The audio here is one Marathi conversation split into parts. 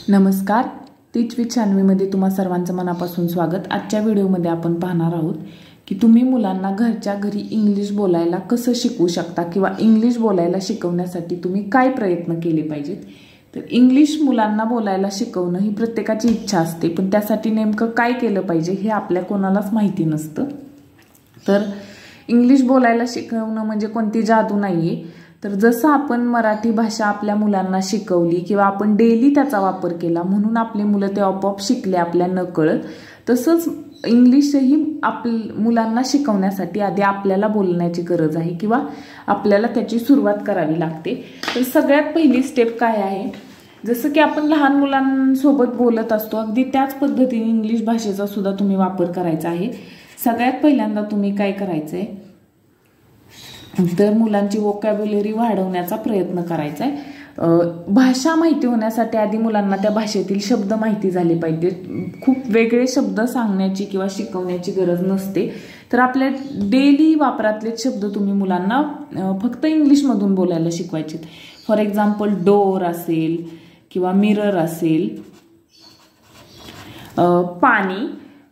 नमस्कार, टीच विथ शान्वीमध्ये तुम्हा सर्वांचं मनापासून स्वागत। आजच्या व्हिडिओमध्ये आपण पाहणार आहोत की तुम्ही मुलांना घरच्या घरी इंग्लिश बोलायला कसं शिकवू शकता किंवा इंग्लिश बोलायला शिकवण्यासाठी तुम्ही काय प्रयत्न केले पाहिजेत। तर इंग्लिश मुलांना बोलायला शिकवणं ही प्रत्येकाची इच्छा असते, पण त्यासाठी नेमकं काय केलं पाहिजे हे आपल्या कोणालाच माहिती नसतं। तर इंग्लिश बोलायला शिकवणं म्हणजे कोणती जादू नाहीये। तर जसं आपण मराठी भाषा आपल्या मुलांना शिकवली किंवा आपण डेली त्याचा वापर केला म्हणून आपले मुलं ते आपोआप शिकले आपल्या नकळत, तसंच इंग्लिशही मुलांना शिकवण्यासाठी आधी आपल्याला बोलण्याची गरज आहे किंवा आपल्याला त्याची सुरुवात करावी लागते। तर सगळ्यात पहिली स्टेप काय आहे, जसं की आपण लहान मुलांसोबत बोलत असतो अगदी त्याच पद्धतीने इंग्लिश भाषेचा सुद्धा तुम्ही वापर करायचा आहे। सगळ्यात पहिल्यांदा तुम्ही काय करायचंय तर मुलांची वोकॅब्युलरी वाढवण्याचा प्रयत्न करायचा आहे। भाषा माहिती होण्यासाठी आधी मुलांना त्या भाषेतील शब्द माहिती झाले पाहिजे। खूप वेगळे शब्द सांगण्याची किंवा शिकवण्याची गरज नसते। तर आपल्या डेली वापरातले शब्द तुम्ही मुलांना फक्त इंग्लिशमधून बोलायला शिकवायचे। फॉर एक्झाम्पल डोर असेल किंवा मिरर असेल, पाणी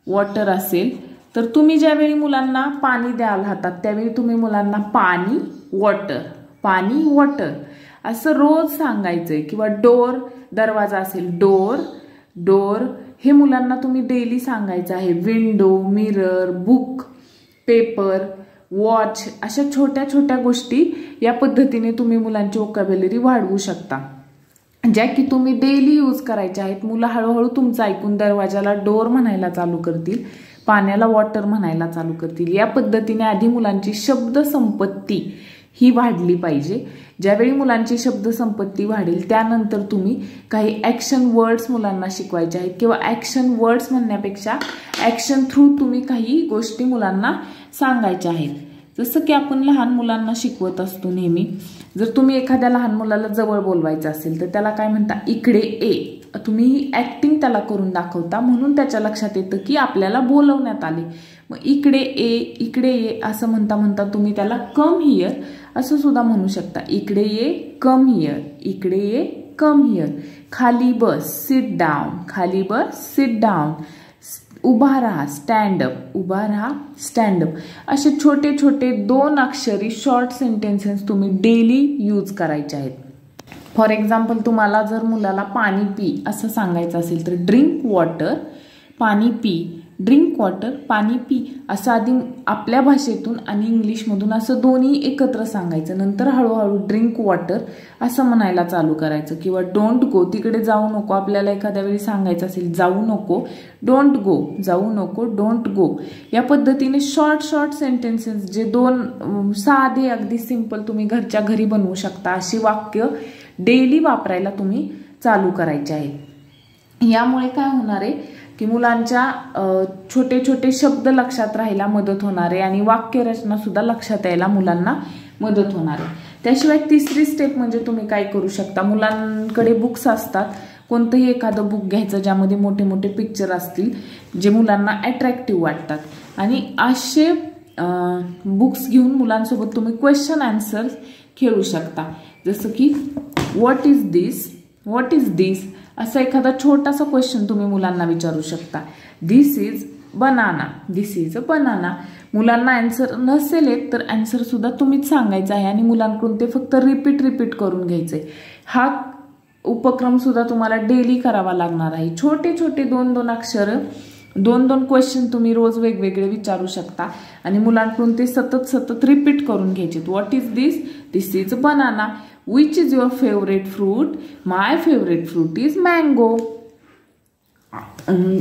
वॉटर असेल, तर तुम्ही ज्यावेळी मुलांना पाणी द्याल हातात त्यावेळी तुम्ही मुलांना पाणी वॉटर असं रोज सांगायचंय। किंवा डोर दरवाजा असेल, डोर हे मुलांना तुम्ही डेली सांगायचं आहे। Window, mirror, book, paper, watch अशा छोट्या छोट्या गोष्टी या पद्धतीने तुम्ही मुलांची वोकॅब्युलरी वाढवू शकता, ज्या की तुम्ही डेली यूज करायच्या आहेत। मुलं हळूहळू तुमचं ऐकून दरवाजाला डोर म्हणायला चालू करतील, पाण्याला वॉटर म्हणायला चालू करतील। या पद्धतीने आधी मुलांची शब्द संपत्ती ही वाढली पाहिजे। ज्यावेळी मुलांची शब्द संपत्ती वाढेल त्यानंतर तुम्ही काही ॲक्शन वर्ड्स मुलांना शिकवायचे आहेत किंवा ॲक्शन वर्ड्स म्हणण्यापेक्षा ॲक्शन थ्रू तुम्ही काही गोष्टी मुलांना सांगायच्या आहेत। जसं की आपण लहान मुलांना शिकवत असतो नेहमी, जर तुम्ही एखाद्या लहान मुलाला जवळ बोलवायचं असेल तर त्याला काय म्हणता, इकडे ये। तुम्ही ॲक्टिंग त्याला करून दाखवता म्हणून त्याच्या लक्षात येतं की आपल्याला बोलवण्यात आले। मग इकडे ये असं म्हणता म्हणता तुम्ही त्याला कम हियर असं सुद्धा म्हणू शकता। इकडे ये, कम हियर, इकडे ये, कम हियर। खाली बस, सिट डाऊन, उभा राहा, स्टँड अप। असे छोटे छोटे 2 अक्षरी शॉर्ट सेंटेन्सेस तुम्ही डेली यूज करायचे आहेत। फॉर एक्झाम्पल तुम्हाला जर मुलाला पाणी पी असं सांगायचं असेल तर ड्रिंक वॉटर, पाणी पी, ड्रिंक वॉटर, पाणी पी असं आधी आपल्या भाषेतून आणि इंग्लिशमधून असं दोन्ही एकत्र सांगायचं। नंतर हळूहळू ड्रिंक वॉटर असं म्हणायला चालू करायचं। किंवा डोंट गो, तिकडे जाऊ नको, आपल्याला एखाद्या वेळी सांगायचं असेल जाऊ नको, डोंट गो, जाऊ नको, डोंट गो। या पद्धतीने शॉर्ट सेंटेन्सेस जे 2 साधे अगदी सिंपल तुम्ही घरच्या घरी बनवू शकता अशी वाक्य डेली वापरायला तुम्ही चालू करायचे आहे। यामुळे काय होणार आहे की मुलांच्या छोटे छोटे शब्द लक्षात राहायला मदत होणार आहे आणि वाक्यरचना सुद्धा लक्षात यायला मुलांना मदत होणार आहे। त्याशिवाय तिसरी स्टेप म्हणजे तुम्ही काय करू शकता, मुलांकडे बुक्स असतात, कोणतंही एखादं बुक घ्यायचं ज्यामध्ये मोठे मोठे पिक्चर असतील जे मुलांना अट्रॅक्टिव्ह वाटतात आणि असे बुक्स घेऊन मुलांसोबत तुम्ही क्वेश्चन आन्सर्स खेळू शकता। जसं की व्हॉट इज दिस असा एखादा छोटासा क्वेश्चन तुम्ही मुलांना विचारू शकता। दिस इज अ बनाना। मुलांना आन्सर नसेल येत तर आन्सर सुद्धा तुम्हीच सांगायचा आहे आणि मुलांकडून ते फक्त रिपीट करून घ्यायचंय। हा उपक्रम सुद्धा तुम्हाला डेली करावा लागणार आहे। छोटे छोटे 2 अक्षर 2 क्वेश्चन तुम्ही रोज वेगवेगळे विचारू शकता आणि मुलांकडून ते सतत रिपीट करून घ्यायचे। What is this is a banana. Which is your favorite fruit? My favorite fruit is mango.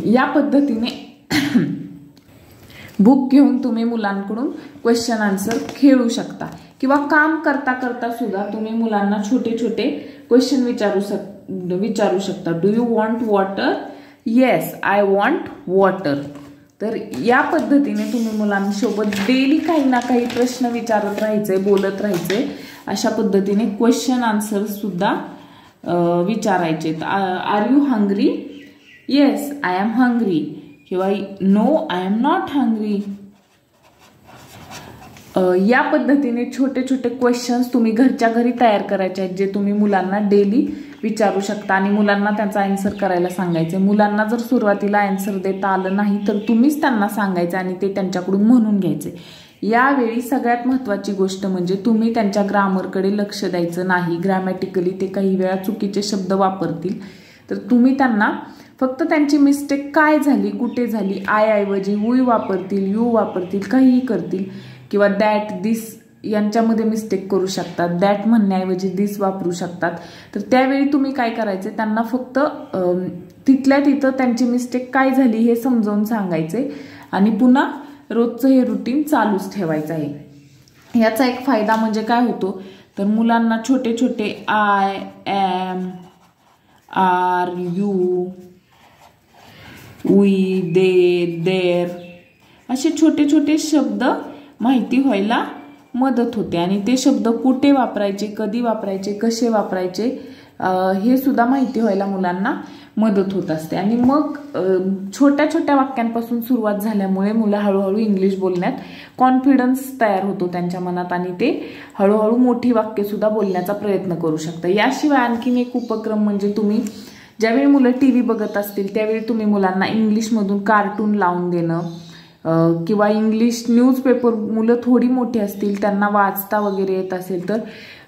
या पद्धतीने बुक घेऊन तुम्ही मुलांकडून क्वेश्चन आन्सर खेळू शकता किंवा काम करता करता सुद्धा तुम्ही मुलांना छोटे छोटे क्वेश्चन विचारू शकता। Do you want water? Yes, I want water. तर या पद्धतीने तुम्ही मुलांसोबत डेली काही ना काही प्रश्न विचारत राहायचे, बोलत राहायचे। अशा पद्धतीने क्वेश्चन आन्सर सुद्धा विचारायचे। Are you hungry? Yes, I am hungry. किंवा no, I am not hungry. या पद्धतीने छोटे छोटे क्वेश्चन्स तुम्ही घरच्या घरी तयार करायचे आहेत जे तुम्ही मुलांना डेली विचारू शकता आणि मुलांना त्याचा आन्सर करायला सांगायचं. मुलांना जर सुरुवातीला आन्सर देता आलं नाही तर तुम्हीच त्यांना सांगायचं आणि ते त्यांच्याकडून म्हणून घ्यायचे. यावेळी सगळ्यात महत्त्वाची गोष्ट म्हणजे तुम्ही त्यांच्या ग्रामरकडे लक्ष द्यायचं नाही. ग्रॅमॅटिकली ते काही वेळा चुकीचे शब्द वापरतील तर तुम्ही त्यांना फक्त त्यांची मिस्टेक काय झाली, कुठे झाली, आय ऐवजी वी वापरतील, यू वापरतील, काहीही करतील किंवा दॅट, दिस यांच्यामध्ये मिस्टेक करू शकतात. दॅट म्हणण्याऐवजी दिस वापरू शकतात. तर त्यावेळी तुम्ही काय करायचे, त्यांना फक्त तिथल्या तिथं त्यांची मिस्टेक काय झाली हे समजावून सांगायचे आणि पुन्हा रोजचं हे रुटीन चालूच ठेवायचं आहे. याचा एक फायदा म्हणजे काय होतो तर मुलांना छोटे छोटे I, am, are, you, we, they, there असे छोटे छोटे शब्द माहिती व्हायला मदत होते आणि ते शब्द कुठे वापरायचे, कधी वापरायचे, कसे वापरायचे हे सुद्धा माहिती व्हायला मुलांना मदत होत असते. आणि मग छोट्या छोट्या वाक्यांपासून सुरुवात झाल्यामुळे मुलं हळूहळू इंग्लिश बोलण्यात कॉन्फिडन्स तयार होतो त्यांच्या मनात आणि ते हळूहळू मोठी वाक्य सुद्धा बोलण्याचा प्रयत्न करू शकतात. याशिवाय आणखीन एक उपक्रम म्हणजे तुम्ही ज्यावेळी मुलं टीव्ही बघत असतील त्यावेळी तुम्ही मुलांना इंग्लिशमधून कार्टून लावून देणं किंवा इंग्लिश न्यूजपेपर, मुलं थोडी मोठी असतील त्यांना वाचता वगैरे येत असेल तर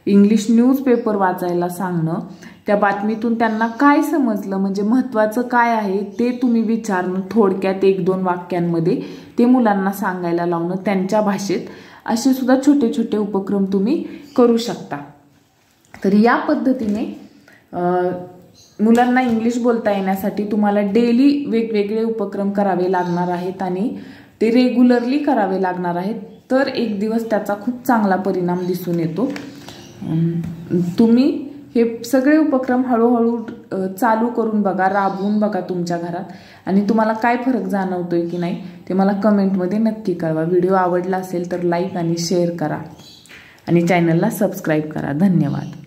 इंग्लिश न्यूजपेपर वाचायला सांगणं. त्या बातमीतून त्यांना काय समजलं म्हणजे महत्त्वाचं काय आहे ते तुम्ही विचारणं, थोडक्यात 1-2 वाक्यांमध्ये ते मुलांना सांगायला लावणं त्यांच्या भाषेत. असे सुद्धा छोटे छोटे उपक्रम तुम्ही करू शकता. तर या पद्धतीने मुलांना इंग्लिश बोलता येण्यासाठी तुम्हाला डेली वेगवेगळे उपक्रम करावे लागणार आहेत आणि ते रेग्युलरली करावे लागणार आहेत. तर एक दिवस त्याचा खूप चांगला परिणाम दिसून येतो. तुम्ही हे सगळे उपक्रम हळूहळू चालू करून बघा, राबवून बघा तुमच्या घरात आणि तुम्हाला काय फरक जाणवतोय की नाही ते मला कमेंटमध्ये नक्की कळवा. व्हिडिओ आवडला असेल तर लाईक आणि शेअर करा आणि चॅनलला सबस्क्राईब करा. धन्यवाद.